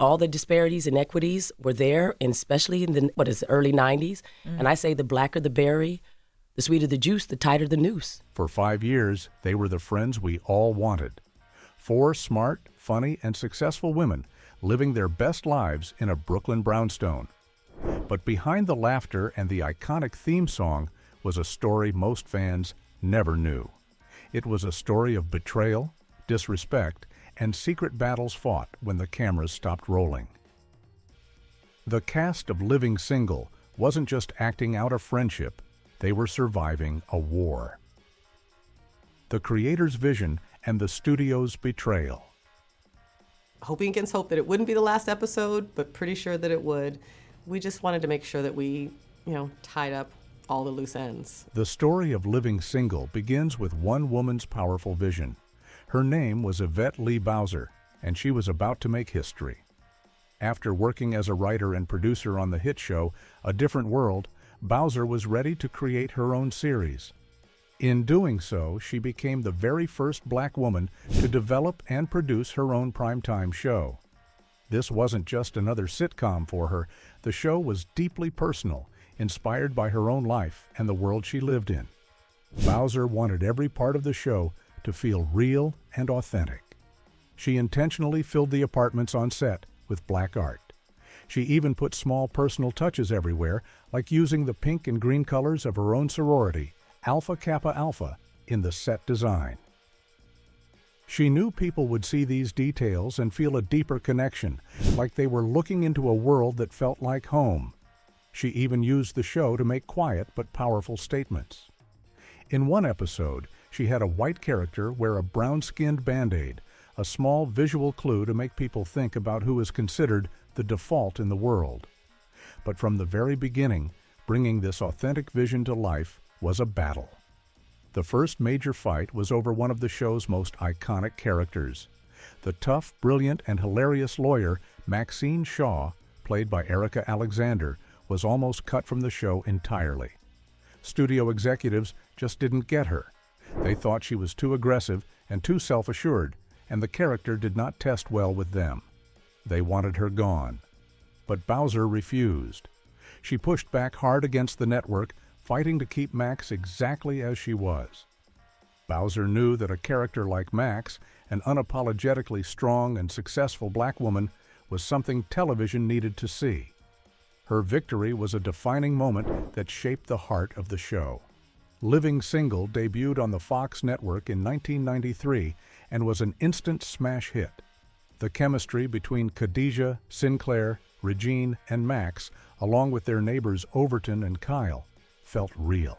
all the disparities, inequities were there, and especially in the early 90s. And I say the blacker the berry, the sweeter the juice, the tighter the noose. For 5 years, they were the friends we all wanted. 4 smart, funny, and successful women living their best lives in a Brooklyn brownstone. But behind the laughter and the iconic theme song was a story most fans never knew. It was a story of betrayal, disrespect, and secret battles fought when the cameras stopped rolling. The cast of Living Single wasn't just acting out a friendship, they were surviving a war. The creator's vision and the studio's betrayal. Hoping against hope that it wouldn't be the last episode, but pretty sure that it would. We just wanted to make sure that we, tied up all the loose ends. The story of Living Single begins with one woman's powerful vision. Her name was Yvette Lee Bowser, and she was about to make history. After working as a writer and producer on the hit show A Different World, Bowser was ready to create her own series. In doing so, she became the very first black woman to develop and produce her own primetime show. This wasn't just another sitcom for her. The show was deeply personal, inspired by her own life and the world she lived in. Bowser wanted every part of the show to feel real and authentic. She intentionally filled the apartments on set with black art. She even put small personal touches everywhere, like using the pink and green colors of her own sorority, Alpha Kappa Alpha, in the set design. She knew people would see these details and feel a deeper connection, like they were looking into a world that felt like home. She even used the show to make quiet but powerful statements. In one episode, she had a white character wear a brown-skinned Band-Aid, a small visual clue to make people think about who is considered the default in the world. But from the very beginning, bringing this authentic vision to life was a battle. The first major fight was over one of the show's most iconic characters. The tough, brilliant, and hilarious lawyer, Maxine Shaw, played by Erica Alexander, was almost cut from the show entirely. Studio executives just didn't get her. They thought she was too aggressive and too self-assured, and the character did not test well with them. They wanted her gone. But Bowser refused. She pushed back hard against the network, fighting to keep Max exactly as she was. Bowser knew that a character like Max, an unapologetically strong and successful black woman, was something television needed to see. Her victory was a defining moment that shaped the heart of the show. Living Single debuted on the Fox network in 1993 and was an instant smash hit. The chemistry between Khadijah, Sinclair, Regine, and Max, along with their neighbors Overton and Kyle, felt real.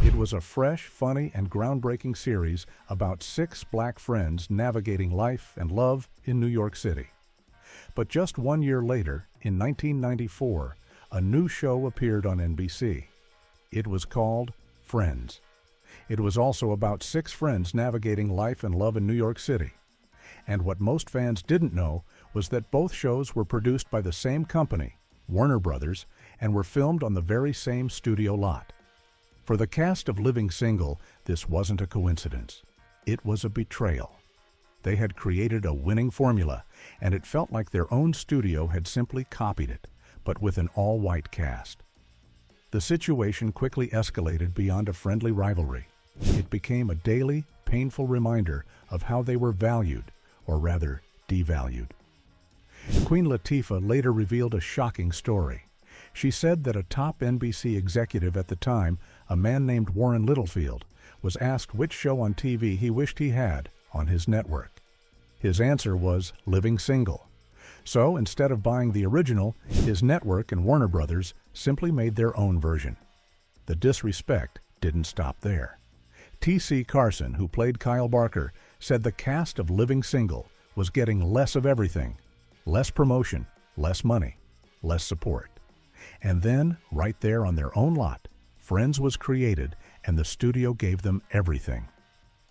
It was a fresh, funny, and groundbreaking series about 6 black friends navigating life and love in New York City. But just 1 year later, in 1994, a new show appeared on NBC. It was called Friends. It was also about 6 friends navigating life and love in New York City. And what most fans didn't know was that both shows were produced by the same company, Warner Brothers, and were filmed on the very same studio lot. For the cast of Living Single, this wasn't a coincidence. It was a betrayal. They had created a winning formula, and it felt like their own studio had simply copied it, but with an all-white cast. The situation quickly escalated beyond a friendly rivalry. It became a daily, painful reminder of how they were valued, or rather, devalued. Queen Latifah later revealed a shocking story. She said that a top NBC executive at the time, a man named Warren Littlefield, was asked which show on TV he wished he had on his network. His answer was Living Single. So instead of buying the original, his network and Warner Brothers simply made their own version. The disrespect didn't stop there. T.C. Carson, who played Kyle Barker, said the cast of Living Single was getting less of everything. Less promotion, less money, less support. And then, right there on their own lot, Friends was created and the studio gave them everything.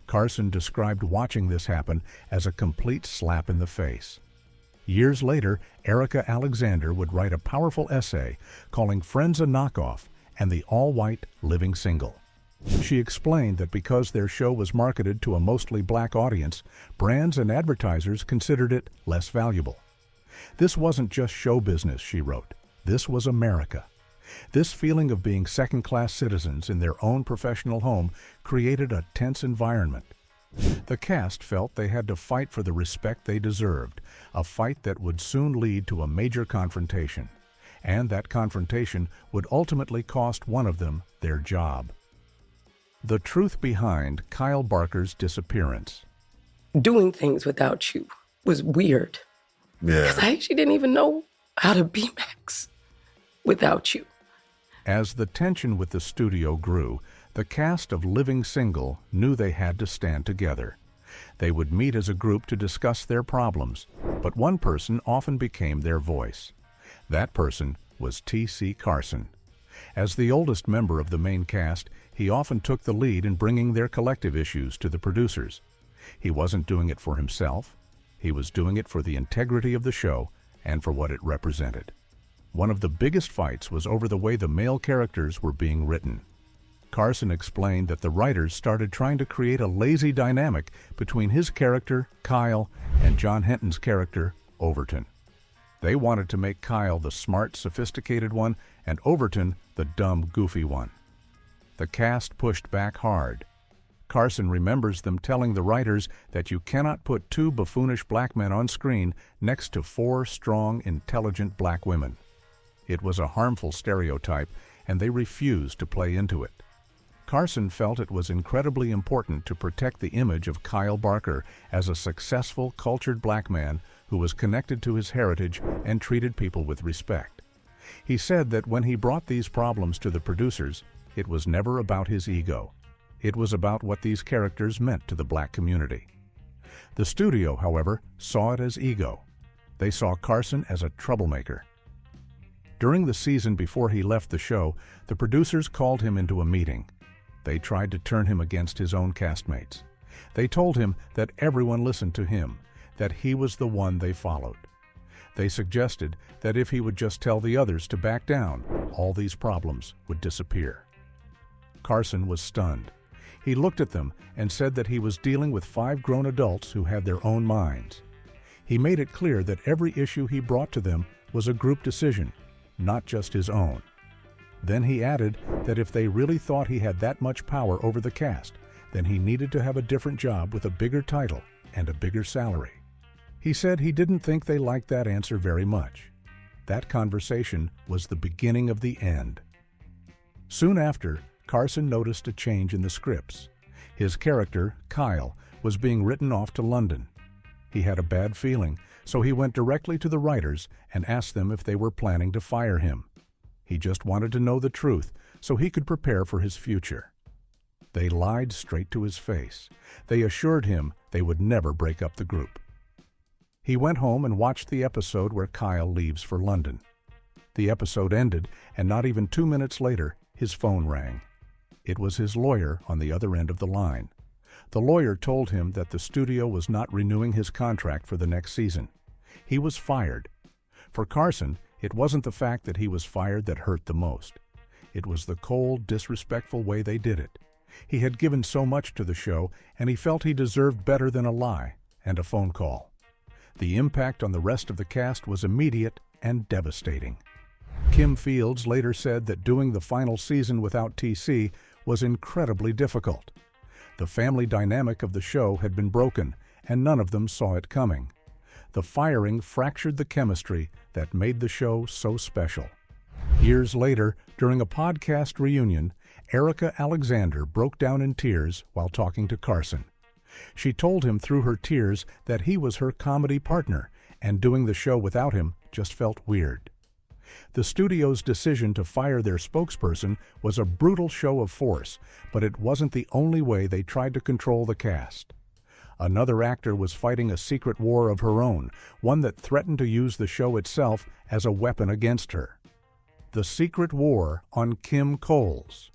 Carson described watching this happen as a complete slap in the face. Years later, Erica Alexander would write a powerful essay calling Friends a knockoff and the all-white Living Single. She explained that because their show was marketed to a mostly black audience, brands and advertisers considered it less valuable. This wasn't just show business, she wrote. This was America. This feeling of being second-class citizens in their own professional home created a tense environment. The cast felt they had to fight for the respect they deserved, a fight that would soon lead to a major confrontation. And that confrontation would ultimately cost one of them their job. The truth behind Kyle Barker's disappearance. Doing things without you was weird. Yeah. Because I actually didn't even know how to be Max without you. As the tension with the studio grew, the cast of Living Single knew they had to stand together. They would meet as a group to discuss their problems, but one person often became their voice. That person was T.C. Carson. As the oldest member of the main cast, he often took the lead in bringing their collective issues to the producers. He wasn't doing it for himself. He was doing it for the integrity of the show and for what it represented. One of the biggest fights was over the way the male characters were being written. Carson explained that the writers started trying to create a lazy dynamic between his character, Kyle, and John Henton's character, Overton. They wanted to make Kyle the smart, sophisticated one and Overton the dumb, goofy one. The cast pushed back hard. Carson remembers them telling the writers that you cannot put two buffoonish black men on screen next to four strong, intelligent black women. It was a harmful stereotype, and they refused to play into it. Carson felt it was incredibly important to protect the image of Kyle Barker as a successful, cultured black man who was connected to his heritage and treated people with respect. He said that when he brought these problems to the producers, it was never about his ego. It was about what these characters meant to the black community. The studio, however, saw it as ego. They saw Carson as a troublemaker. During the season before he left the show, the producers called him into a meeting. They tried to turn him against his own castmates. They told him that everyone listened to him, that he was the one they followed. They suggested that if he would just tell the others to back down, all these problems would disappear. Carson was stunned. He looked at them and said that he was dealing with 5 grown adults who had their own minds. He made it clear that every issue he brought to them was a group decision, not just his own. Then he added that if they really thought he had that much power over the cast, then he needed to have a different job with a bigger title and a bigger salary. He said he didn't think they liked that answer very much. That conversation was the beginning of the end. Soon after, Carson noticed a change in the scripts. His character, Kyle, was being written off to London. He had a bad feeling, so he went directly to the writers and asked them if they were planning to fire him. He just wanted to know the truth so he could prepare for his future. They lied straight to his face. They assured him they would never break up the group. He went home and watched the episode where Kyle leaves for London. The episode ended, and not even 2 minutes later, his phone rang. It was his lawyer on the other end of the line. The lawyer told him that the studio was not renewing his contract for the next season. He was fired. For Carson, it wasn't the fact that he was fired that hurt the most. It was the cold, disrespectful way they did it. He had given so much to the show, and he felt he deserved better than a lie and a phone call. The impact on the rest of the cast was immediate and devastating. Kim Fields later said that doing the final season without TC was incredibly difficult. The family dynamic of the show had been broken, and none of them saw it coming. The firing fractured the chemistry that made the show so special. Years later, during a podcast reunion, Erica Alexander broke down in tears while talking to Carson. She told him through her tears that he was her comedy partner, and doing the show without him just felt weird. The studio's decision to fire their spokesperson was a brutal show of force, but it wasn't the only way they tried to control the cast. Another actor was fighting a secret war of her own, one that threatened to use the show itself as a weapon against her. The secret war on Kim Coles.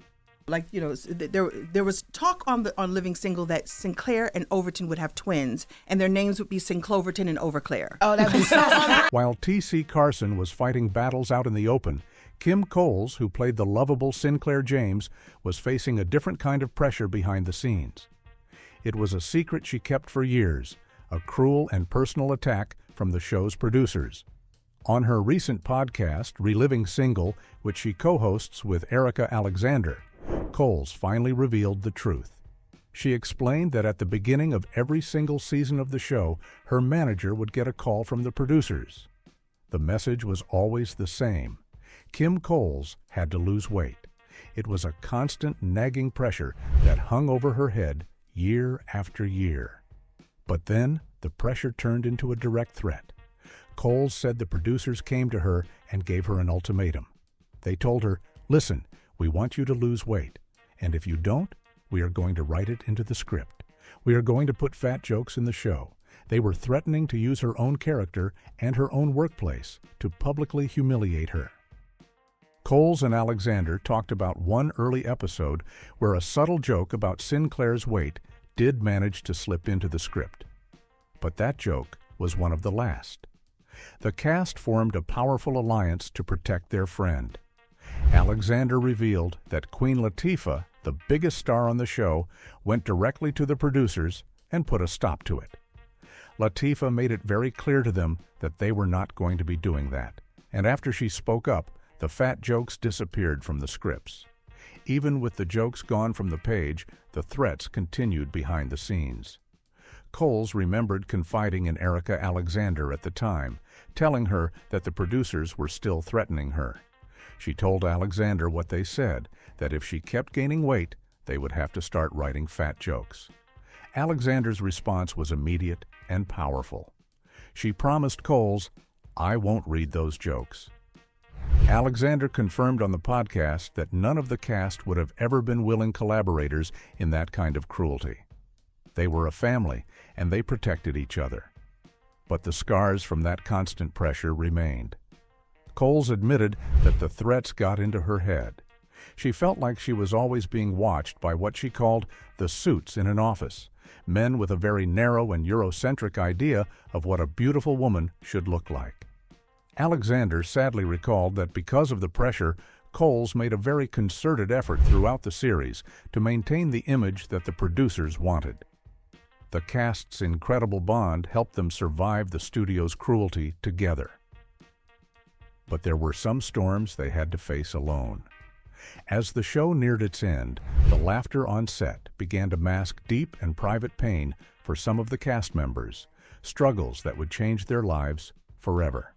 Like, you know, there was talk on Living Single that Sinclair and Overton would have twins, and their names would be Sincloverton and Overclair. Oh, that'd be so fun. While T.C. Carson was fighting battles out in the open, Kim Coles, who played the lovable Sinclair James, was facing a different kind of pressure behind the scenes. It was a secret she kept for years, a cruel and personal attack from the show's producers. On her recent podcast, Reliving Single, which she co-hosts with Erica Alexander, Coles finally revealed the truth. She explained that at the beginning of every single season of the show, her manager would get a call from the producers. The message was always the same. Kim Coles had to lose weight. It was a constant nagging pressure that hung over her head year after year. But then the pressure turned into a direct threat. Coles said the producers came to her and gave her an ultimatum. They told her, "Listen, we want you to lose weight, and if you don't, we are going to write it into the script. We are going to put fat jokes in the show." They were threatening to use her own character and her own workplace to publicly humiliate her. Coles and Alexander talked about one early episode where a subtle joke about Sinclair's weight did manage to slip into the script. But that joke was one of the last. The cast formed a powerful alliance to protect their friend. Alexander revealed that Queen Latifah, the biggest star on the show, went directly to the producers and put a stop to it. Latifah made it very clear to them that they were not going to be doing that, and after she spoke up, the fat jokes disappeared from the scripts. Even with the jokes gone from the page, the threats continued behind the scenes. Coles remembered confiding in Erica Alexander at the time, telling her that the producers were still threatening her. She told Alexander what they said, that if she kept gaining weight, they would have to start writing fat jokes. Alexander's response was immediate and powerful. She promised Coles, "I won't read those jokes." Alexander confirmed on the podcast that none of the cast would have ever been willing collaborators in that kind of cruelty. They were a family, and they protected each other. But the scars from that constant pressure remained. Coles admitted that the threats got into her head. She felt like she was always being watched by what she called the suits in an office, men with a very narrow and Eurocentric idea of what a beautiful woman should look like. Alexander sadly recalled that because of the pressure, Coles made a very concerted effort throughout the series to maintain the image that the producers wanted. The cast's incredible bond helped them survive the studio's cruelty together. But there were some storms they had to face alone. As the show neared its end, the laughter on set began to mask deep and private pain for some of the cast members, struggles that would change their lives forever.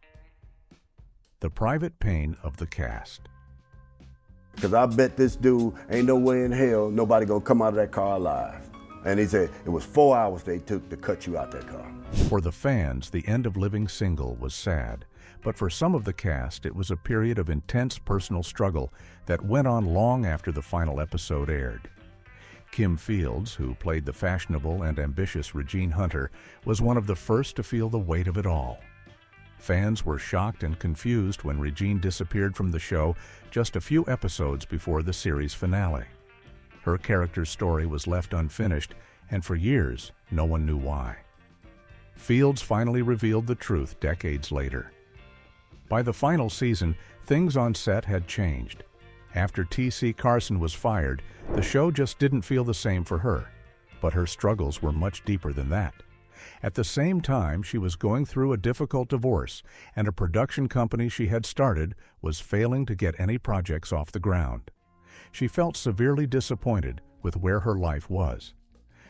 The private pain of the cast. Because I bet this dude ain't no way in hell nobody gonna come out of that car alive. And he said it was 4 hours they took to cut you out that car. For the fans, the end of Living Single was sad, but for some of the cast, it was a period of intense personal struggle that went on long after the final episode aired. Kim Fields, who played the fashionable and ambitious Regine Hunter, was one of the first to feel the weight of it all. Fans were shocked and confused when Regine disappeared from the show just a few episodes before the series finale. Her character's story was left unfinished, and for years, no one knew why. Fields finally revealed the truth decades later. By the final season, things on set had changed. After T.C. Carson was fired, the show just didn't feel the same for her, but her struggles were much deeper than that. At the same time, she was going through a difficult divorce, and a production company she had started was failing to get any projects off the ground. She felt severely disappointed with where her life was.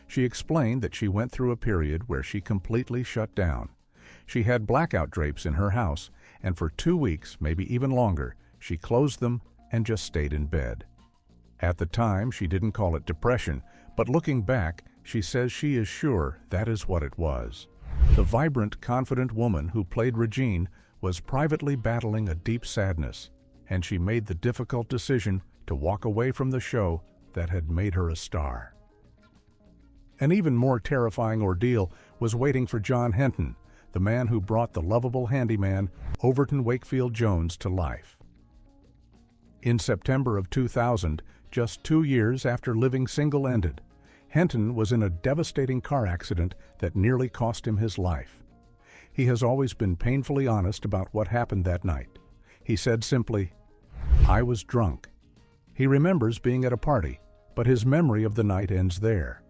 She explained that she went through a period where she completely shut down. She had blackout drapes in her house, and for 2 weeks, maybe even longer, she closed them and just stayed in bed. At the time, she didn't call it depression, but looking back, she says she is sure that is what it was. The vibrant, confident woman who played Regine was privately battling a deep sadness, and she made the difficult decision to walk away from the show that had made her a star. An even more terrifying ordeal was waiting for John Henton, the man who brought the lovable handyman Overton Wakefield Jones to life. In September of 2000, just 2 years after Living Single ended, Henton was in a devastating car accident that nearly cost him his life. He has always been painfully honest about what happened that night. He said simply, "I was drunk." He remembers being at a party, but his memory of the night ends there.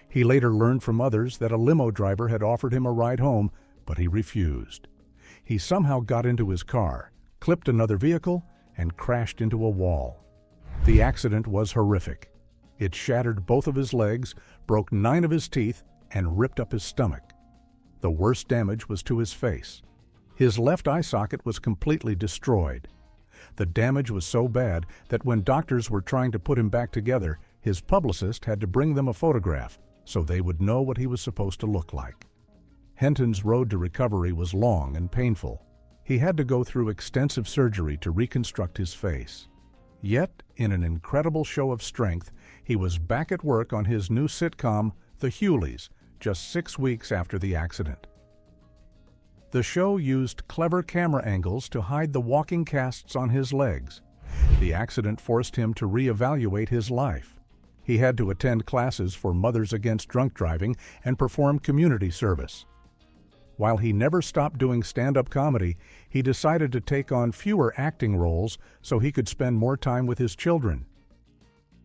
He later learned from others that a limo driver had offered him a ride home, but he refused. He somehow got into his car, clipped another vehicle, and crashed into a wall. The accident was horrific. It shattered both of his legs, broke 9 of his teeth, and ripped up his stomach. The worst damage was to his face. His left eye socket was completely destroyed. The damage was so bad that when doctors were trying to put him back together, his publicist had to bring them a photograph so they would know what he was supposed to look like. Henton's road to recovery was long and painful. He had to go through extensive surgery to reconstruct his face. Yet, in an incredible show of strength, he was back at work on his new sitcom, The Hewleys, just 6 weeks after the accident. The show used clever camera angles to hide the walking casts on his legs. The accident forced him to reevaluate his life. He had to attend classes for Mothers Against Drunk Driving and perform community service. While he never stopped doing stand-up comedy, he decided to take on fewer acting roles so he could spend more time with his children.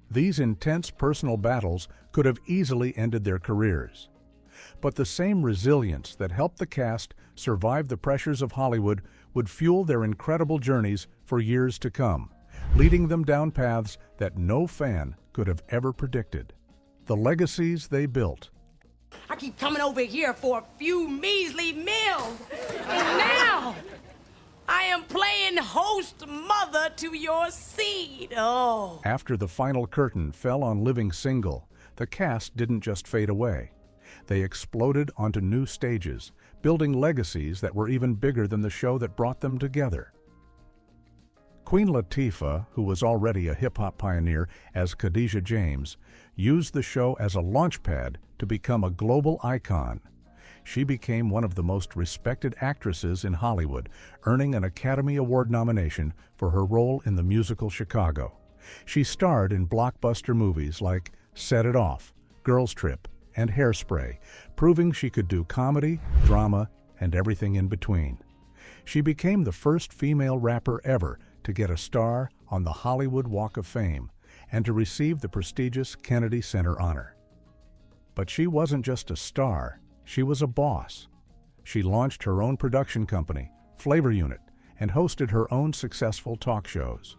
These intense personal battles could have easily ended their careers. But the same resilience that helped the cast survive the pressures of Hollywood would fuel their incredible journeys for years to come, leading them down paths that no fan could have ever predicted. The legacies they built. I keep coming over here for a few measly meals, and now I am playing host mother to your seed. Oh. After the final curtain fell on Living Single, the cast didn't just fade away. They exploded onto new stages, building legacies that were even bigger than the show that brought them together. Queen Latifah, who was already a hip-hop pioneer as Khadijah James, used the show as a launchpad to become a global icon. She became one of the most respected actresses in Hollywood, earning an Academy Award nomination for her role in the musical Chicago. She starred in blockbuster movies like Set It Off, Girls Trip, and Hairspray, proving she could do comedy, drama, and everything in between. She became the first female rapper ever to get a star on the Hollywood Walk of Fame and to receive the prestigious Kennedy Center honor. But she wasn't just a star, she was a boss. She launched her own production company, Flavor Unit, and hosted her own successful talk shows.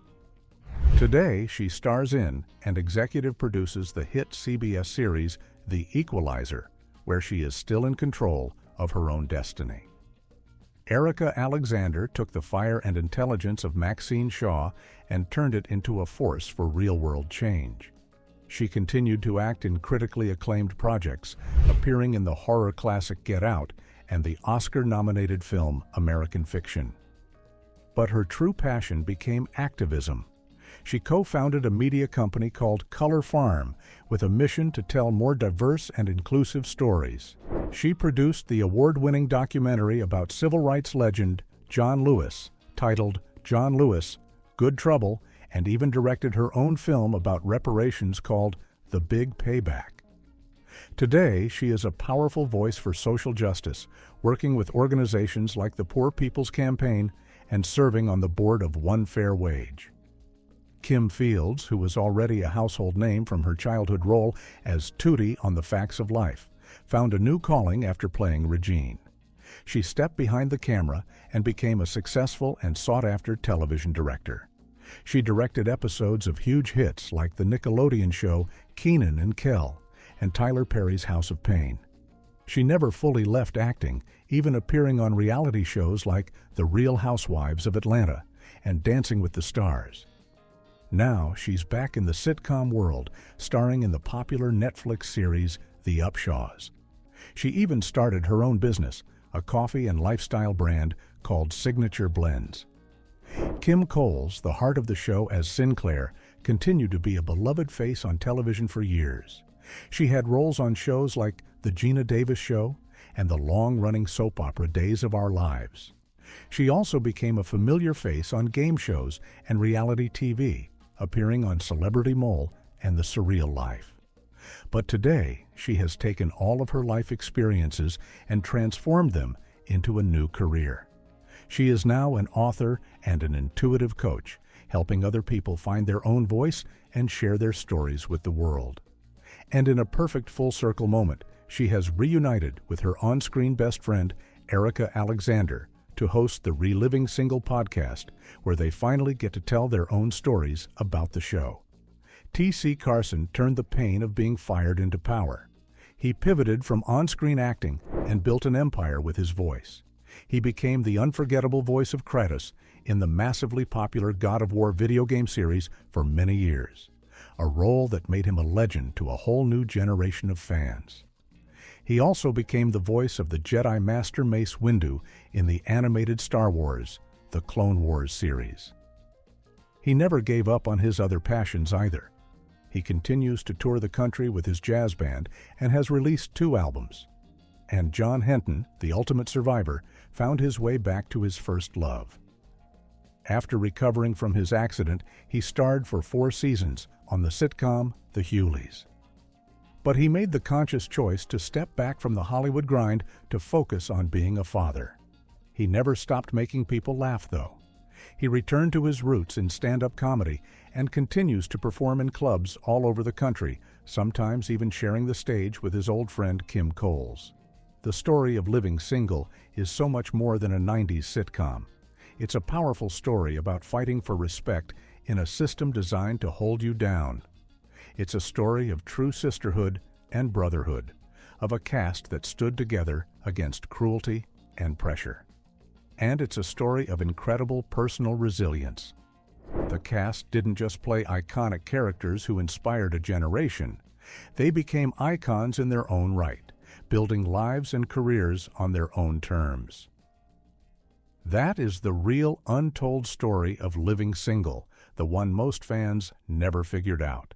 Today, she stars in and executive produces the hit CBS series The Equalizer, where she is still in control of her own destiny. Erica Alexander took the fire and intelligence of Maxine Shaw and turned it into a force for real-world change. She continued to act in critically acclaimed projects, appearing in the horror classic Get Out and the Oscar-nominated film American Fiction. But her true passion became activism. She co-founded a media company called Color Farm with a mission to tell more diverse and inclusive stories. She produced the award-winning documentary about civil rights legend John Lewis, titled John Lewis, Good Trouble, and even directed her own film about reparations called The Big Payback. Today, she is a powerful voice for social justice, working with organizations like the Poor People's Campaign and serving on the board of One Fair Wage. Kim Fields, who was already a household name from her childhood role as Tootie on The Facts of Life, found a new calling after playing Regine. She stepped behind the camera and became a successful and sought-after television director. She directed episodes of huge hits like the Nickelodeon show Kenan and Kel and Tyler Perry's House of Pain. She never fully left acting, even appearing on reality shows like The Real Housewives of Atlanta and Dancing with the Stars. Now she's back in the sitcom world, starring in the popular Netflix series The Upshaws. She even started her own business, a coffee and lifestyle brand called Signature Blends. Kim Coles, the heart of the show as Sinclair, continued to be a beloved face on television for years. She had roles on shows like The Gina Davis Show and the long-running soap opera Days of Our Lives. She also became a familiar face on game shows and reality TV, appearing on Celebrity Mole and The Surreal Life. But today, she has taken all of her life experiences and transformed them into a new career. She is now an author and an intuitive coach, helping other people find their own voice and share their stories with the world. And in a perfect full-circle moment, she has reunited with her on-screen best friend, Erica Alexander to host the Reliving Single podcast, where they finally get to tell their own stories about the show. T.C. Carson turned the pain of being fired into power. He pivoted from on-screen acting and built an empire with his voice. He became the unforgettable voice of Kratos in the massively popular God of War video game series for many years, a role that made him a legend to a whole new generation of fans. He also became the voice of the Jedi Master Mace Windu in the animated Star Wars, the Clone Wars series. He never gave up on his other passions either. He continues to tour the country with his jazz band and has released 2 albums. And John Henton, the ultimate survivor, found his way back to his first love. After recovering from his accident, he starred for 4 seasons on the sitcom The Hughleys. But he made the conscious choice to step back from the Hollywood grind to focus on being a father. He never stopped making people laugh, though. He returned to his roots in stand-up comedy and continues to perform in clubs all over the country, sometimes even sharing the stage with his old friend Kim Coles. The story of living single is so much more than a 90s sitcom. It's a powerful story about fighting for respect in a system designed to hold you down. It's a story of true sisterhood and brotherhood, of a cast that stood together against cruelty and pressure. And it's a story of incredible personal resilience. The cast didn't just play iconic characters who inspired a generation. They became icons in their own right, building lives and careers on their own terms. That is the real untold story of living single, the one most fans never figured out.